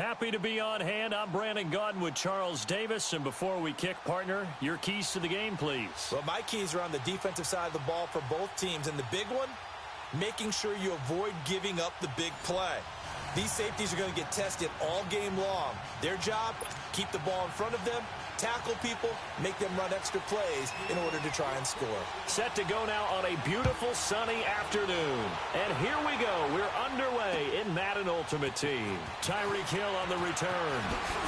Happy to be on hand. I'm Brandon Gaudin with Charles Davis. And before we kick, partner, your keys to the game, please. Well, my keys are on the defensive side of the ball for both teams. And the big one, making sure you avoid giving up the big play. These safeties are going to get tested all game long. Their job, keep the ball in front of them, tackle people, make them run extra plays in order to try and score. Set to go now on a beautiful sunny afternoon. And here we go. We're underway in Madden Ultimate Team. Tyreek Hill on the return.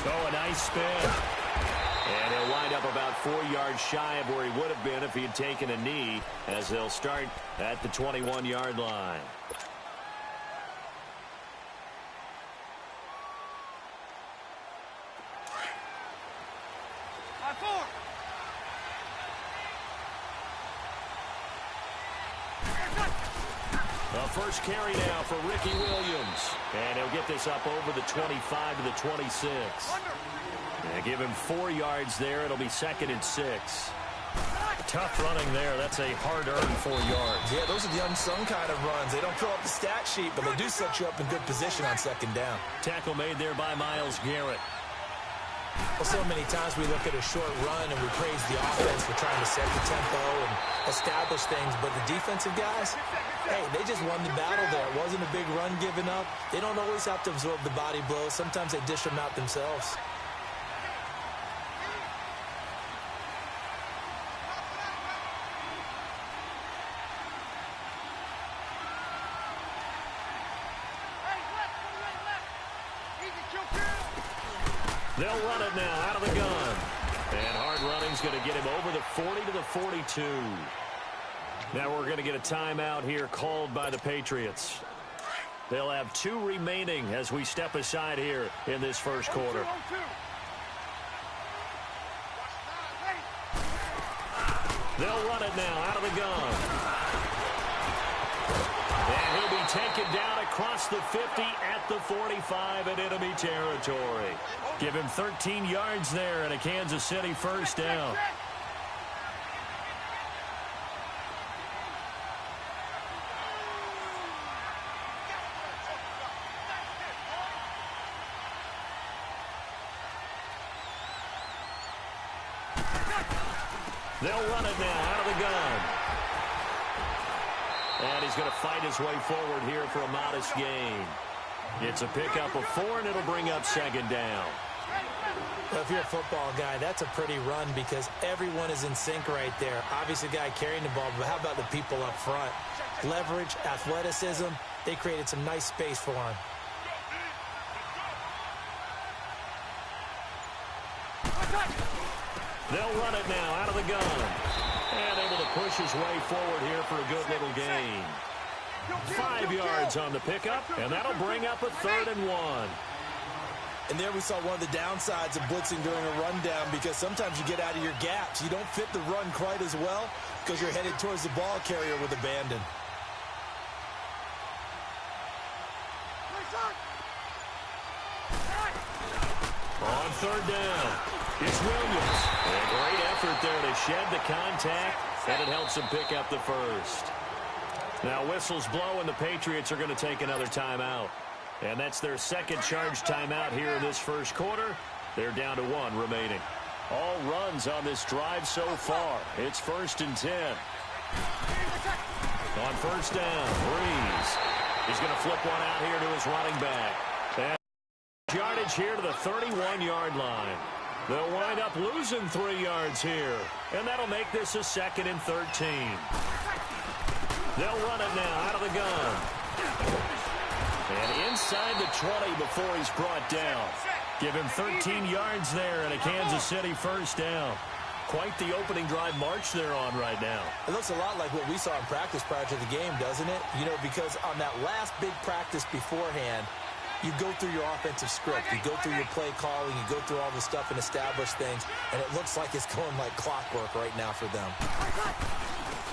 Oh, a nice spin. And he'll wind up about 4 yards shy of where he would have been if he had taken a knee, as they'll start at the 21-yard line. First carry now for Ricky Williams. And he'll get this up over the 25 to the 26. And give him 4 yards there. It'll be 2nd and 6. Tough running there. That's a hard-earned 4 yards. Yeah, those are the unsung kind of runs. They don't fill up the stat sheet, but they do set you up in good position on 2nd down. Tackle made there by Myles Garrett. Well, so many times we look at a short run and we praise the offense for trying to set the tempo and establish things, but the defensive guys, hey, they just won the battle there. It wasn't a big run given up. They don't always have to absorb the body blows. Sometimes they dish them out themselves. They'll run it now out of the gun. And hard running's going to get him over the 40 to the 42. Now we're going to get a timeout here called by the Patriots. They'll have 2 remaining as we step aside here in this first quarter. They'll run it now out of the gun. And he'll be taken down across the 50 at the 45 in enemy territory. Give him 13 yards there and a Kansas City first down. They'll run it now out of the gun. And he's going to fight his way forward here for a modest gain. It's a pickup of 4, and it'll bring up 2nd down. Well, if you're a football guy, that's a pretty run because everyone is in sync right there. Obviously, the guy carrying the ball, but how about the people up front? Leverage, athleticism, they created some nice space for him. They'll run it now out of the gun. And able to push his way forward here for a good little gain. 5 yards on the pickup, and that'll bring up a 3rd and 1. And there we saw one of the downsides of blitzing during a rundown because sometimes you get out of your gaps. You don't fit the run quite as well because you're headed towards the ball carrier with abandon. On 3rd down, it's Williams. And a great effort there to shed the contact, and it helps him pick up the first. Now whistles blow, and the Patriots are going to take another timeout. And that's their 2nd charge timeout here in this first quarter. They're down to 1 remaining. All runs on this drive so far. It's 1st and 10. On 1st down, Breeze. He's going to flip one out here to his running back. And yardage here to the 31-yard line. They'll wind up losing 3 yards here. And that'll make this a 2nd and 13. They'll run it now out of the gun. And inside the 20 before he's brought down. Give him 13 yards there and a Kansas City first down. Quite the opening drive march they're on right now. It looks a lot like what we saw in practice prior to the game, doesn't it? You know, because on that last big practice beforehand, you go through your offensive script. You go through your play calling. You go through all the stuff and establish things. And it looks like it's going like clockwork right now for them.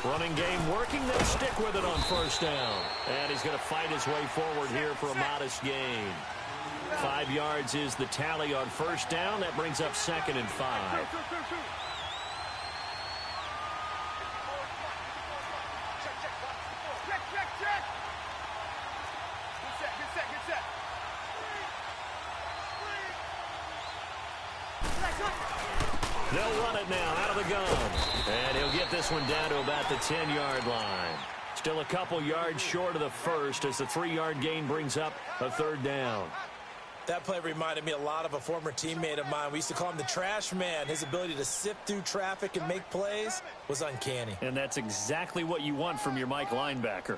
Running game working. They'll stick with it on 1st down. And he's going to fight his way forward here for a modest gain. 5 yards is the tally on 1st down. That brings up 2nd and 5. They'll run it now out of the gun. And he'll get this one down to about the 10-yard line. Still a couple yards short of the first as the 3-yard gain brings up a third down. That play reminded me a lot of a former teammate of mine. We used to call him the trash man. His ability to sift through traffic and make plays was uncanny. And that's exactly what you want from your Mike linebacker.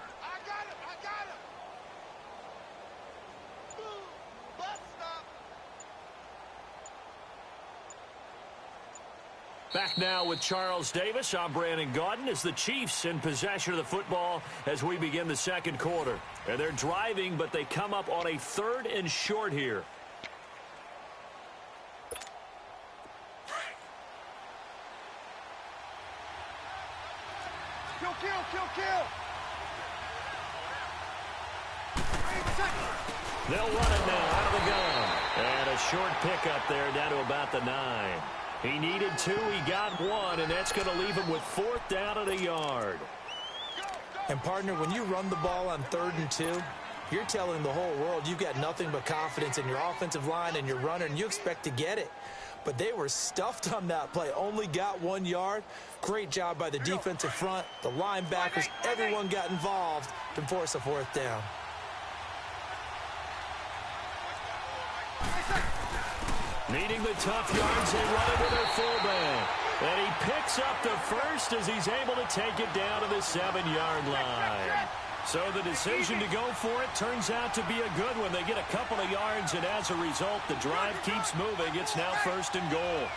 Back now with Charles Davis. I'm Brandon Gaudin as the Chiefs in possession of the football as we begin the second quarter. And they're driving, but they come up on a 3rd and short here. Kill. They'll run it now out of the gun. And a short pickup there down to about the 9. He needed 2, he got 1, and that's going to leave him with 4th down at a yard. And, partner, when you run the ball on 3rd and 2, you're telling the whole world you've got nothing but confidence in your offensive line and your runner, and you expect to get it. But they were stuffed on that play, only got 1 yard. Great job by the defensive front, the linebackers, everyone got involved to force a 4th down. Needing the tough yards, they run it with their fullback. And he picks up the first as he's able to take it down to the 7-yard line. So the decision to go for it turns out to be a good one. They get a couple of yards, and as a result, the drive keeps moving. It's now 1st and goal.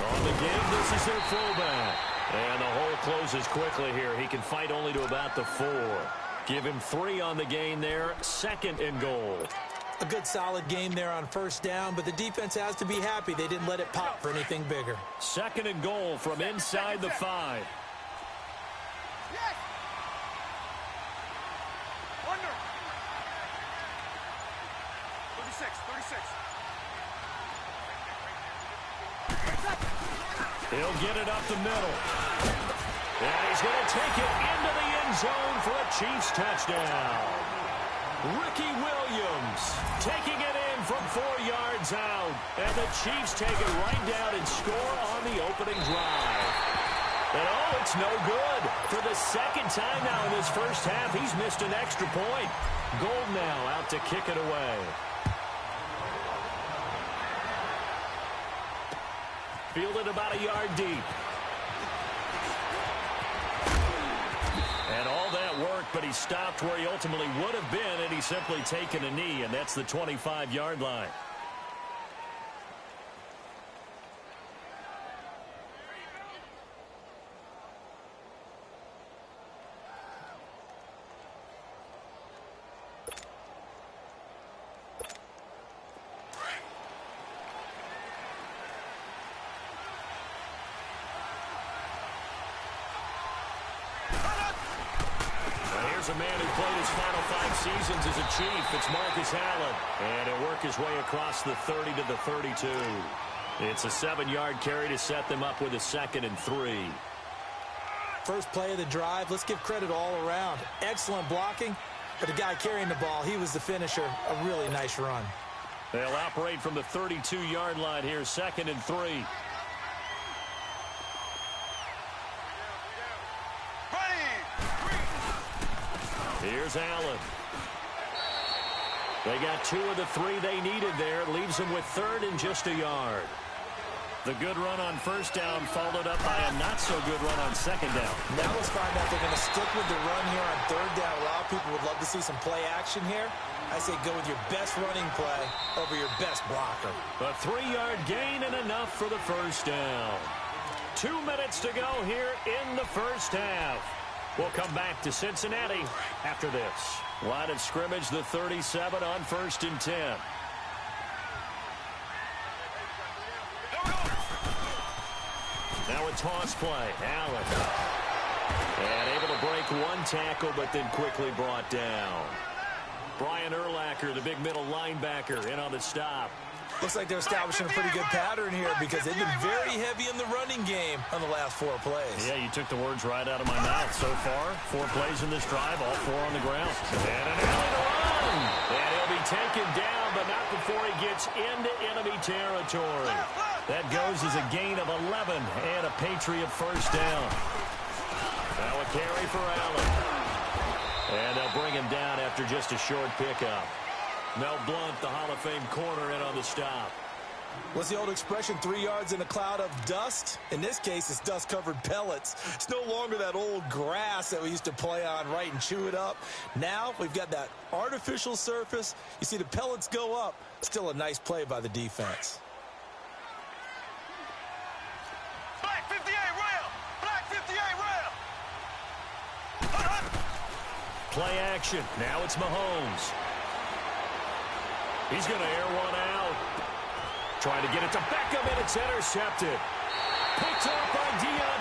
On the give, this is their fullback. And the hole closes quickly here. He can fight only to about the 4. Give him 3 on the gain there. 2nd and goal. A good solid game there on 1st down, but the defense has to be happy they didn't let it pop for anything bigger. 2nd and goal from inside the 5. Under. 36. He'll get it up the middle. And he's going to take it into the end zone for a Chiefs touchdown. Ricky Williams taking it in from 4 yards out. And the Chiefs take it right down and score on the opening drive. And oh, it's no good. For the 2nd time now in this first half, he's missed an extra point. Gold now out to kick it away. Fielded about a yard deep. And all that work, but he stopped where he ultimately would have been, and he's simply taken a knee, and that's the 25-yard line. A man who played his final 5 seasons as a Chief. It's Marcus Allen. And he'll work his way across the 30 to the 32. It's a 7-yard carry to set them up with a 2nd and 3. First play of the drive, let's give credit all around. Excellent blocking, but the guy carrying the ball, he was the finisher. A really nice run. They'll operate from the 32-yard line here, 2nd and 3. Here's Allen. They got 2 of the 3 they needed there. Leaves them with 3rd and just a yard. The good run on 1st down followed up by a not-so-good run on 2nd down. Now let's find out if they're going to stick with the run here on 3rd down. A lot of people would love to see some play action here. I say go with your best running play over your best blocker. A 3-yard gain and enough for the 1st down. 2 minutes to go here in the first half. We'll come back to Cincinnati after this. Line of scrimmage, the 37 on 1st and 10. Now a toss play. Allen. And able to break 1 tackle, but then quickly brought down. Brian Urlacher, the big middle linebacker, in on the stop. Looks like they're establishing a pretty good pattern here because they've been very heavy in the running game on the last 4 plays. Yeah, you took the words right out of my mouth. So far, 4 plays in this drive, all 4 on the ground. And an alley to run. And he'll be taken down, but not before he gets into enemy territory. That goes as a gain of 11 and a Patriot first down. Now a carry for Allen. And they'll bring him down after just a short pickup. Mel Blount, the Hall of Fame corner, in on the stop. What's the old expression, 3 yards in a cloud of dust? In this case, it's dust-covered pellets. It's no longer that old grass that we used to play on, right, and chew it up. Now we've got that artificial surface. You see the pellets go up. Still a nice play by the defense. Black 58 rail. Black 58 rail. Play action. Now it's Mahomes. He's going to air one out. Trying to get it to Beckham, and it's intercepted. Picked off by Dion.